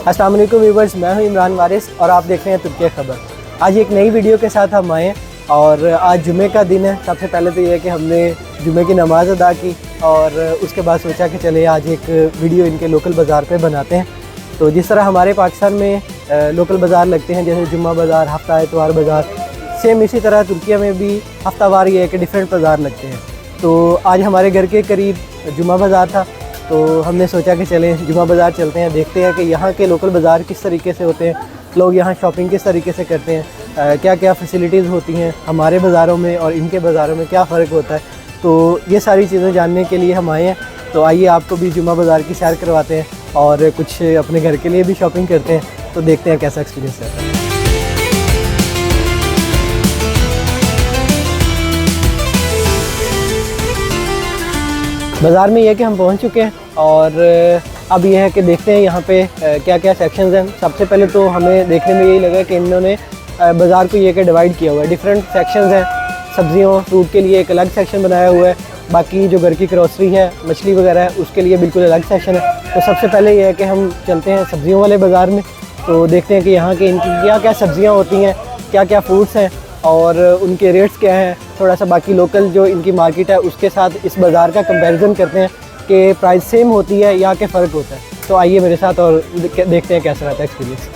अस्सलाम वालेकुम व्यूअर्स, मैं हूं इमरान वारिस और आप देख रहे हैं तुर्की खबर। आज एक नई वीडियो के साथ हम आए और आज जुमे का दिन है। सबसे पहले तो ये है कि हमने जुमे की नमाज़ अदा की और उसके बाद सोचा कि चले आज एक वीडियो इनके लोकल बाज़ार पे बनाते हैं। तो जिस तरह हमारे पाकिस्तान में लोकल बाज़ार लगते हैं, जैसे जुम्मा बाज़ार, हफ्ता इतवार बाज़ार, सेम इसी तरह तुर्की में भी हफ्तावार ये है कि डिफरेंट बाज़ार लगते हैं। तो आज हमारे घर के करीब जुम्मा बाज़ार था, तो हमने सोचा कि चलें जुम्मा बाज़ार चलते हैं, देखते हैं कि यहाँ के लोकल बाज़ार किस तरीके से होते हैं, लोग यहाँ शॉपिंग किस तरीके से करते हैं, क्या क्या फैसिलिटीज़ होती हैं हमारे बाज़ारों में और इनके बाज़ारों में क्या फ़र्क होता है। तो ये सारी चीज़ें जानने के लिए हम आए हैं। तो आइए आपको भी जुम्मा बाज़ार की सैर करवाते हैं और कुछ अपने घर के लिए भी शॉपिंग करते हैं। तो देखते हैं कैसा एक्सपीरियंस रहता है। बाज़ार में ये है कि हम पहुंच चुके हैं और अब ये है कि देखते हैं यहाँ पे क्या क्या सेक्शंस हैं। सबसे पहले तो हमें देखने में यही लगा कि इन्होंने बाज़ार को ये कि डिवाइड किया हुआ है, डिफरेंट सेक्शंस हैं। सब्जियों फ्रूट के लिए एक अलग सेक्शन बनाया हुआ है, बाकी जो घर की ग्रोसरी है, मछली वगैरह है, उसके लिए बिल्कुल अलग सेक्शन है। तो सबसे पहले ये है कि हम चलते हैं सब्जियों वाले बाज़ार में, तो देखते हैं कि यहाँ के इनकी क्या क्या सब्जियाँ होती हैं, क्या क्या फ्रूट्स हैं और उनके रेट्स क्या हैं। थोड़ा सा बाकी लोकल जो इनकी मार्केट है उसके साथ इस बाज़ार का कंपैरिजन करते हैं कि प्राइस सेम होती है या क्या फ़र्क होता है। तो आइए मेरे साथ और देखते हैं कैसा रहता है एक्सपीरियंस।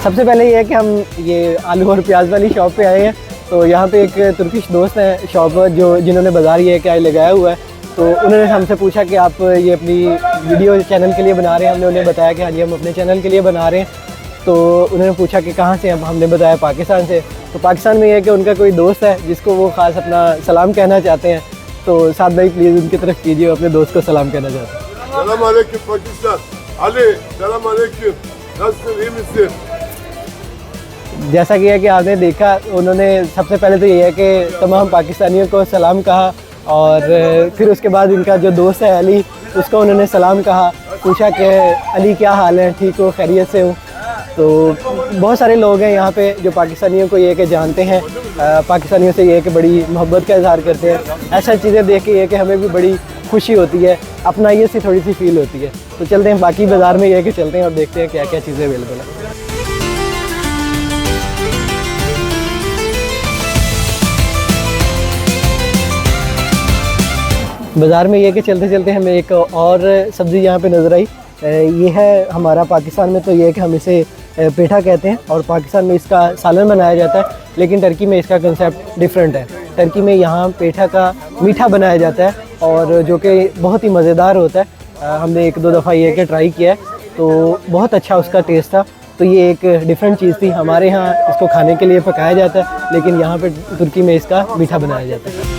सबसे पहले ये है कि हम ये आलू और प्याज वाली शॉप पे आए हैं। तो यहाँ पे एक तुर्किश दोस्त हैं शॉप जो जिन्होंने बाज़ार ये क्या लगाया हुआ है। तो उन्होंने हमसे पूछा कि आप ये अपनी वीडियो चैनल के लिए बना रहे हैं। हमने उन्हें बताया कि हाँ जी हम अपने चैनल के लिए बना रहे हैं। तो उन्होंने पूछा कि कहाँ से हम, हमने बताया पाकिस्तान से। तो पाकिस्तान में ये है कि उनका कोई दोस्त है जिसको वो ख़ास अपना सलाम कहना चाहते हैं। तो साथ भाई प्लीज़ उनकी तरफ कीजिए, अपने दोस्त को सलाम कहना चाहते हैं। सलाम अलैकुम पाकिस्तान, अली सलाम अलैकुम। जैसा कि है कि आपने देखा, उन्होंने सबसे पहले तो ये है कि तमाम पाकिस्तानियों को सलाम कहा और फिर उसके बाद इनका जो दोस्त है अली, उसको उन्होंने सलाम कहा, पूछा कि अली क्या हाल है, ठीक हो, खैरियत से हो। तो बहुत सारे लोग हैं यहाँ पे जो पाकिस्तानियों को ये कि जानते हैं, पाकिस्तानियों से ये कि बड़ी मोहब्बत का इजहार करते हैं। ऐसा चीज़ें देख के ये कि हमें भी बड़ी खुशी होती है, अपना ये सी थोड़ी सी फील होती है। तो चलते हैं बाकी बाज़ार में ये कि चलते हैं और देखते हैं क्या क्या चीज़ें अवेलेबल हैं। बाज़ार में ये कि चलते चलते हमें एक और सब्ज़ी यहाँ पे नज़र आई। ये है हमारा पाकिस्तान में तो ये है कि हम इसे पेठा कहते हैं और पाकिस्तान में इसका सालन बनाया जाता है, लेकिन टर्की में इसका कंसेप्ट डिफरेंट है। टर्की में यहाँ पेठा का मीठा बनाया जाता है और जो कि बहुत ही मज़ेदार होता है। हमने एक दो दफ़ा ये कि ट्राई किया है, तो बहुत अच्छा उसका टेस्ट था। तो ये एक डिफरेंट चीज़ थी। हमारे यहाँ इसको खाने के लिए पकाया जाता है, लेकिन यहाँ पर तुर्की में इसका मीठा बनाया जाता है।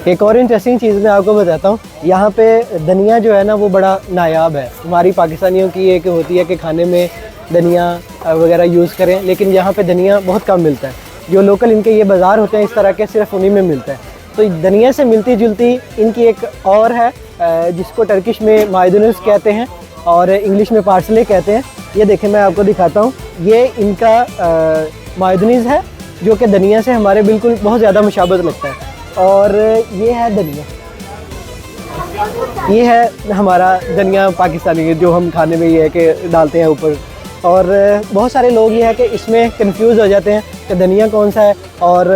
एक और इंटरेस्टिंग चीज़ मैं आपको बताता हूँ। यहाँ पे धनिया जो है ना वो बड़ा नायाब है। हमारी पाकिस्तानियों की एक होती है कि खाने में धनिया वगैरह यूज़ करें, लेकिन यहाँ पे धनिया बहुत कम मिलता है। जो लोकल इनके ये बाज़ार होते हैं इस तरह के, सिर्फ उन्हीं में मिलता है। तो धनिया से मिलती जुलती इनकी एक और है जिसको टर्किश में मायदुनुस कहते हैं और इंग्लिश में पार्सले कहते हैं। ये देखें मैं आपको दिखाता हूँ, ये इनका मायदुनीस है जो कि धनिया से हमारे बिल्कुल बहुत ज़्यादा मुशाबत लगता है। और ये है धनिया, ये है हमारा धनिया पाकिस्तानी जो हम खाने में ये है कि डालते हैं ऊपर। और बहुत सारे लोग ये है कि इसमें कंफ्यूज हो जाते हैं कि धनिया कौन सा है और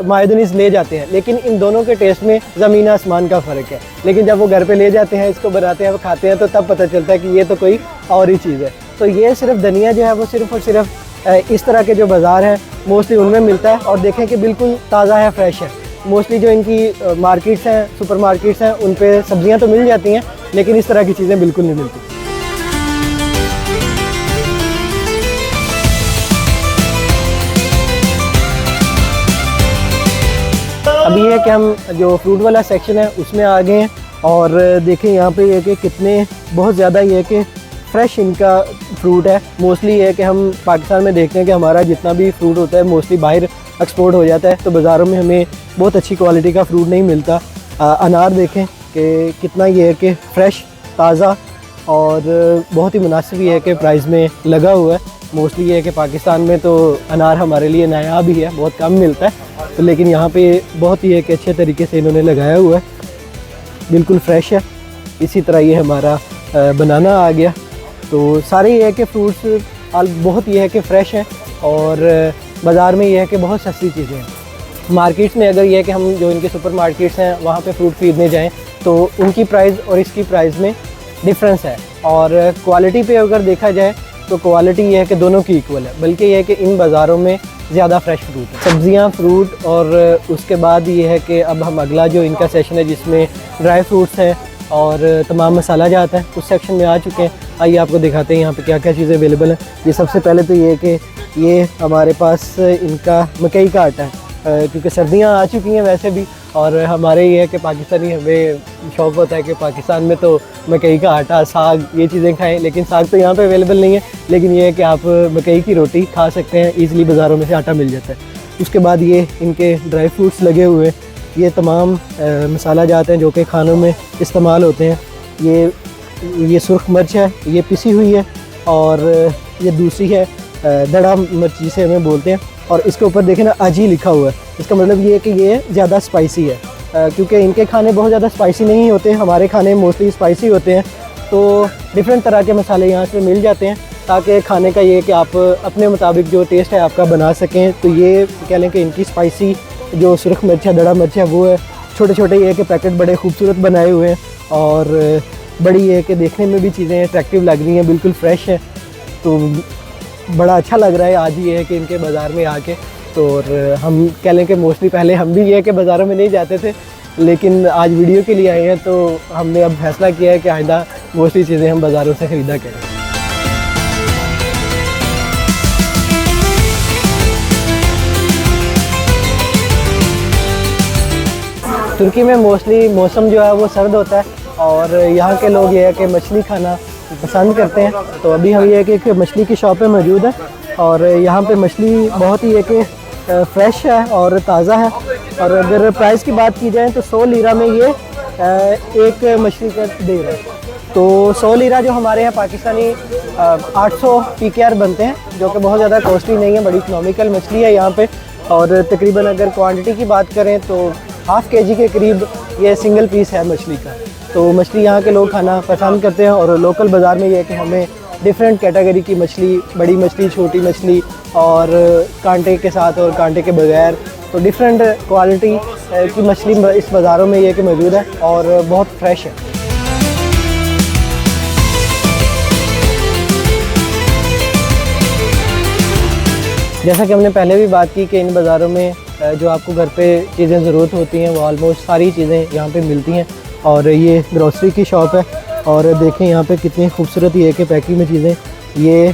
मायोनीज़ ले जाते हैं, लेकिन इन दोनों के टेस्ट में ज़मीन आसमान का फ़र्क है। लेकिन जब वो घर पे ले जाते हैं, इसको बनाते हैं, वो खाते हैं, तो तब पता चलता है कि ये तो कोई और ही चीज़ है। तो ये सिर्फ धनिया जो है वो सिर्फ और सिर्फ इस तरह के जो बाज़ार हैं मोस्टली उनमें मिलता है। और देखें कि बिल्कुल ताज़ा है, फ्रेश है। मोस्टली जो इनकी मार्केट्स हैं, सुपर मार्केट्स हैं, उन पे सब्जियां तो मिल जाती हैं, लेकिन इस तरह की चीज़ें बिल्कुल नहीं मिलती। अभी है कि हम जो फ्रूट वाला सेक्शन है उसमें आ गए हैं और देखें यहाँ पे ये कि कितने बहुत ज़्यादा ये कि फ्रेश इनका फ्रूट है। मोस्टली ये है कि हम पाकिस्तान में देखते हैं कि हमारा जितना भी फ्रूट होता है मोस्टली बाहर एक्सपोर्ट हो जाता है, तो बाज़ारों में हमें बहुत अच्छी क्वालिटी का फ्रूट नहीं मिलता। अनार देखें कि कितना ये है कि फ्रेश, ताज़ा और बहुत ही मुनासिब है कि प्राइस में लगा हुआ है। मोस्टली ये है कि पाकिस्तान में तो अनार हमारे लिए नायाब ही है, बहुत कम मिलता है, तो लेकिन यहाँ पे बहुत ही एक अच्छे तरीके से इन्होंने लगाया हुआ है, बिल्कुल फ्रेश है। इसी तरह ये हमारा बनाना आ गया। तो सारे ये है कि फ्रूट्स बहुत ये है कि फ़्रेश हैं और बाज़ार में ये है कि बहुत सस्ती चीज़ें हैं। मार्केट्स में अगर ये है कि हम जो इनके सुपर मार्केट्स हैं वहाँ पे फ्रूट खरीदने जाएं तो उनकी प्राइस और इसकी प्राइस में डिफरेंस है। और क्वालिटी पे अगर देखा जाए तो क्वालिटी ये है कि दोनों की इक्वल है, बल्कि ये है कि इन बाज़ारों में ज़्यादा फ्रेश फ्रूट है, सब्ज़ियाँ, फ्रूट। और उसके बाद ये है कि अब हम अगला जो इनका सेशन है जिसमें ड्राई फ्रूट्स हैं और तमाम मसाला जाता है, उस सेक्शन में आ चुके हैं। आइए आपको दिखाते हैं यहाँ पे क्या क्या चीज़ें अवेलेबल हैं। ये सबसे पहले तो ये है कि ये हमारे पास इनका मकई का आटा है, क्योंकि सर्दियाँ आ चुकी हैं वैसे भी, और हमारे ये है कि पाकिस्तानी हमें शौक़ होता है कि पाकिस्तान में तो मकई का आटा, साग, ये चीज़ें खाएं। लेकिन साग तो यहाँ पे अवेलेबल नहीं है, लेकिन ये है कि आप मकई की रोटी खा सकते हैं, ईज़िली बाज़ारों में से आटा मिल जाता है। उसके बाद ये इनके ड्राई फ्रूट्स लगे हुए हैं, ये तमाम मसाला जाते हैं जो कि खानों में इस्तेमाल होते हैं। ये सुर्ख मिर्च है, ये पिसी हुई है, और ये दूसरी है दड़ा मिर्च जिसे हमें बोलते हैं, और इसके ऊपर देखें ना अजी लिखा हुआ है। इसका मतलब ये है कि ये ज़्यादा स्पाइसी है, क्योंकि इनके खाने बहुत ज़्यादा स्पाइसी नहीं होते, हमारे खाने मोस्टली स्पाइसी होते हैं। तो डिफरेंट तरह के मसाले यहाँ से मिल जाते हैं ताकि खाने का ये कि आप अपने मुताबिक जो टेस्ट है आपका बना सकें। तो ये कह लें कि इनकी स्पाइसी जो सुर्ख मिर्च है, दड़ा मिर्च है, वो है। छोटे छोटे ये कि पैकेट बड़े खूबसूरत बनाए हुए हैं, और बड़ी ये कि देखने में भी चीज़ें अट्रैक्टिव लग रही हैं, बिल्कुल फ्रेश है। तो बड़ा अच्छा लग रहा है आज ये है कि इनके बाज़ार में आके। तो और हम कह लें कि मोस्टली पहले हम भी ये है कि बाज़ारों में नहीं जाते थे, लेकिन आज वीडियो के लिए आए हैं तो हमने अब फैसला किया है कि आइंदा मोस्टली चीज़ें हम बाज़ारों से ख़रीदा करें। तुर्की में मोस्टली मौसम जो है वो सर्द होता है, और यहाँ के लोग ये है कि मछली खाना पसंद करते हैं। तो अभी हम ये है कि एक मछली की शॉप पे मौजूद है, और यहाँ पे मछली बहुत ही एक फ्रेश है और ताज़ा है। और अगर प्राइस की बात की जाए तो 100 लीरा में ये एक मछली का दे रहा है। तो 100 लीरा जो हमारे यहाँ पाकिस्तानी 800 PKR बनते हैं, जो कि बहुत ज़्यादा कॉस्टली नहीं है, बड़ी इकनॉमिकल मछली है यहाँ पे। और तकरीबन अगर क्वांटिटी की बात करें तो ½ kg के करीब ये सिंगल पीस है मछली का। तो मछली यहाँ के लोग खाना पसंद करते हैं, और लोकल बाज़ार में ये है कि हमें डिफरेंट कैटेगरी की मछली, बड़ी मछली, छोटी मछली, और कांटे के साथ और कांटे के बगैर, तो डिफरेंट क्वालिटी की मछली इस बाज़ारों में ये कि मौजूद है और बहुत फ्रेश है। जैसा कि हमने पहले भी बात की कि इन बाज़ारों में जो आपको घर पे चीज़ें ज़रूरत होती हैं वो ऑलमोस्ट सारी चीज़ें यहाँ पे मिलती हैं। और ये ग्रोसरी की शॉप है, और देखें यहाँ पे कितनी खूबसूरत ये कि पैकिंग में चीज़ें, ये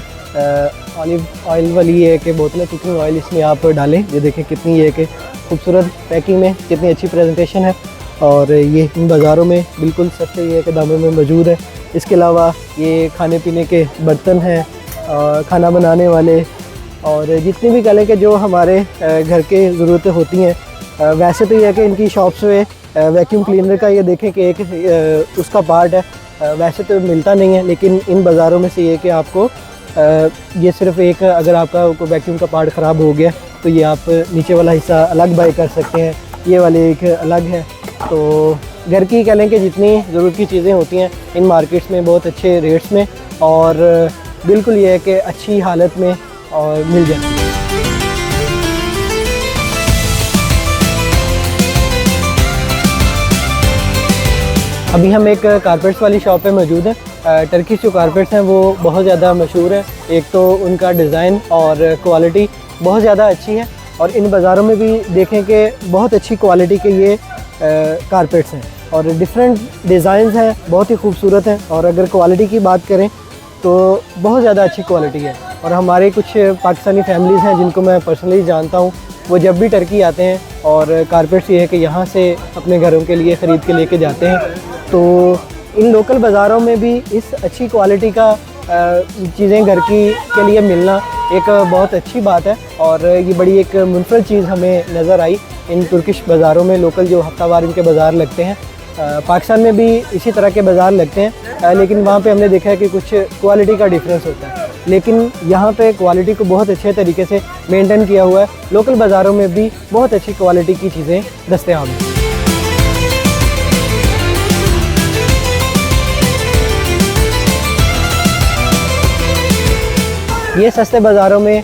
ऑलिव ऑयल वाली है कि बोतलें, कुकिंग ऑयल इसमें आप डालें। ये देखें कितनी ये कि खूबसूरत पैकिंग में, कितनी अच्छी प्रेजेंटेशन है, और ये इन बाज़ारों में बिल्कुल सस्ते ये के दामों में मौजूद है। इसके अलावा ये खाने पीने के बर्तन हैं, खाना बनाने वाले, और जितनी भी कलें के जो हमारे घर के ज़रूरतें होती हैं। वैसे तो ये है कि इनकी शॉप्स में वैक्यूम क्लीनर का ये देखें कि एक उसका पार्ट है, वैसे तो मिलता नहीं है, लेकिन इन बाज़ारों में से ये कि आपको ये सिर्फ़ एक, अगर आपका वैक्यूम का पार्ट ख़राब हो गया तो ये आप नीचे वाला हिस्सा अलग बाय कर सकते हैं, ये वाले एक अलग है। तो घर की कह लें कि जितनी ज़रूरत की चीज़ें होती हैं इन मार्केट्स में बहुत अच्छे रेट्स में, और बिल्कुल ये है कि अच्छी हालत में और मिल जाती है। अभी हम एक कारपेट्स वाली शॉप पे मौजूद हैं। टर्किश जो कारपेट्स हैं वो बहुत ज़्यादा मशहूर है। एक तो उनका डिज़ाइन और क्वालिटी बहुत ज़्यादा अच्छी है, और इन बाज़ारों में भी देखें कि बहुत अच्छी क्वालिटी के ये कारपेट्स हैं, और डिफरेंट डिज़ाइंस हैं, बहुत ही खूबसूरत हैं। और अगर क्वालिटी की बात करें तो बहुत ज़्यादा अच्छी क्वालिटी है। और हमारे कुछ पाकिस्तानी फैमिलीज़ हैं जिनको मैं पर्सनली जानता हूँ, वो जब भी टर्की आते हैं और कारपेट्स ये है कि यहाँ से अपने घरों के लिए ख़रीद के लेके जाते हैं। तो इन लोकल बाज़ारों में भी इस अच्छी क्वालिटी का चीज़ें घर की के लिए मिलना एक बहुत अच्छी बात है, और ये बड़ी एक मुनफरद चीज़ हमें नज़र आई इन तुर्किश बाज़ारों में। लोकल जो हफ्तावार इनके बाज़ार लगते हैं पाकिस्तान में भी इसी तरह के बाज़ार लगते हैं, लेकिन वहाँ पे हमने देखा है कि कुछ क्वालिटी का डिफरेंस होता है, लेकिन यहाँ पे क्वालिटी को बहुत अच्छे तरीके से मेंटेन किया हुआ है। लोकल बाज़ारों में भी बहुत अच्छी क्वालिटी की चीज़ें दस्तयाब हैं। ये सस्ते बाज़ारों में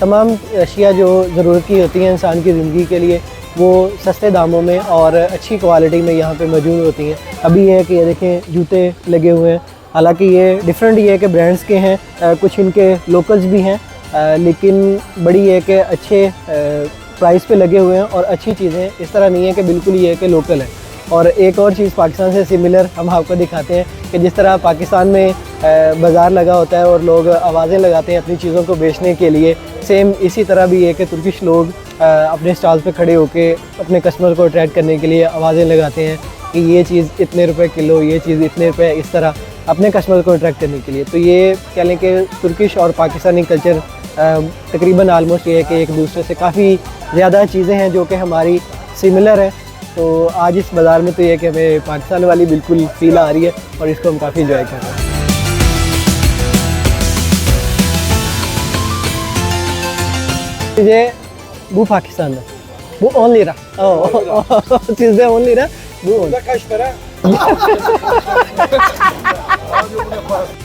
तमाम अशिया जो ज़रूरत की होती हैं इंसान की ज़िंदगी के लिए, वो सस्ते दामों में और अच्छी क्वालिटी में यहाँ पे मौजूद होती हैं। अभी ये है कि ये देखें जूते लगे हुए हैं, हालांकि ये डिफरेंट ये है कि ब्रांड्स के हैं, कुछ इनके लोकल्स भी हैं, लेकिन बड़ी ये है कि अच्छे प्राइस पे लगे हुए हैं और अच्छी चीज़ें, इस तरह नहीं है कि बिल्कुल ये है कि लोकल है। और एक और चीज़ पाकिस्तान से सिमिलर हम आपको दिखाते हैं कि जिस तरह पाकिस्तान में बाज़ार लगा होता है और लोग आवाज़ें लगाते हैं अपनी चीज़ों को बेचने के लिए, सेम इसी तरह भी है कि तुर्किश लोग अपने स्टॉल पे खड़े होकर अपने कस्टमर को अट्रैक्ट करने के लिए आवाज़ें लगाते हैं कि ये चीज़ इतने रुपए किलो, ये चीज़ इतने रुपए, इस तरह अपने कस्टमर को अट्रैक्ट करने के लिए। तो ये कह लें कि तुर्किश और पाकिस्तानी कल्चर तकरीबन आलमोस्ट ये है कि एक दूसरे से काफ़ी ज़्यादा चीज़ें हैं जो कि हमारी सिमिलर है। तो आज इस बाज़ार में तो ये है कि हमें पाकिस्तान वाली बिल्कुल फील आ रही है और इसको हम काफ़ी इंजॉय कर रहे हैं। Bu Pakistan'da. Bu 10 lira. Sizde 10 lira. Bu 10. kaç para?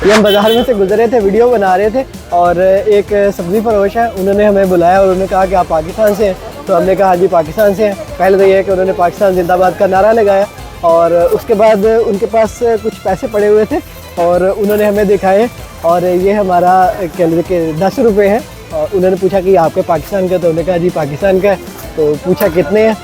ये हम बाज़ार में से गुजरे थे, वीडियो बना रहे थे और एक सब्ज़ी फरोश है, उन्होंने हमें बुलाया और उन्होंने कहा कि आप पाकिस्तान से हैं। तो हमने कहा हाँ जी पाकिस्तान से हैं। पहले तो ये है कि उन्होंने पाकिस्तान जिंदाबाद का नारा लगाया और उसके बाद उनके पास कुछ पैसे पड़े हुए थे और उन्होंने हमें दिखाए और ये हमारा कह लीजिए कि 10 रुपये है। और उन्होंने पूछा कि आपके पाकिस्तान का, तो उन्होंने कहा जी पाकिस्तान का है। तो पूछा कितने हैं,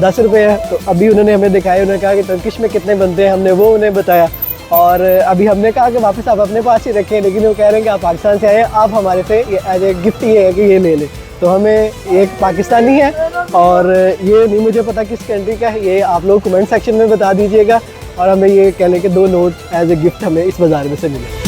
10 रुपये है। तो अभी उन्होंने हमें दिखाए, उन्होंने कहा कि टर्किश में कितने बनते हैं, हमने वो उन्हें बताया और अभी हमने कहा कि वापस आप अपने पास ही रखें, लेकिन वो कह रहे हैं कि आप पाकिस्तान से आए, आप हमारे से एज ए गिफ्ट ये है कि ये ले लें। तो हमें एक पाकिस्तानी है और ये नहीं मुझे पता किस कंट्री का है, ये आप लोग कमेंट सेक्शन में बता दीजिएगा और हमें ये कह लें कि 2 नोट एज ए गिफ्ट हमें इस बाज़ार में से मिले।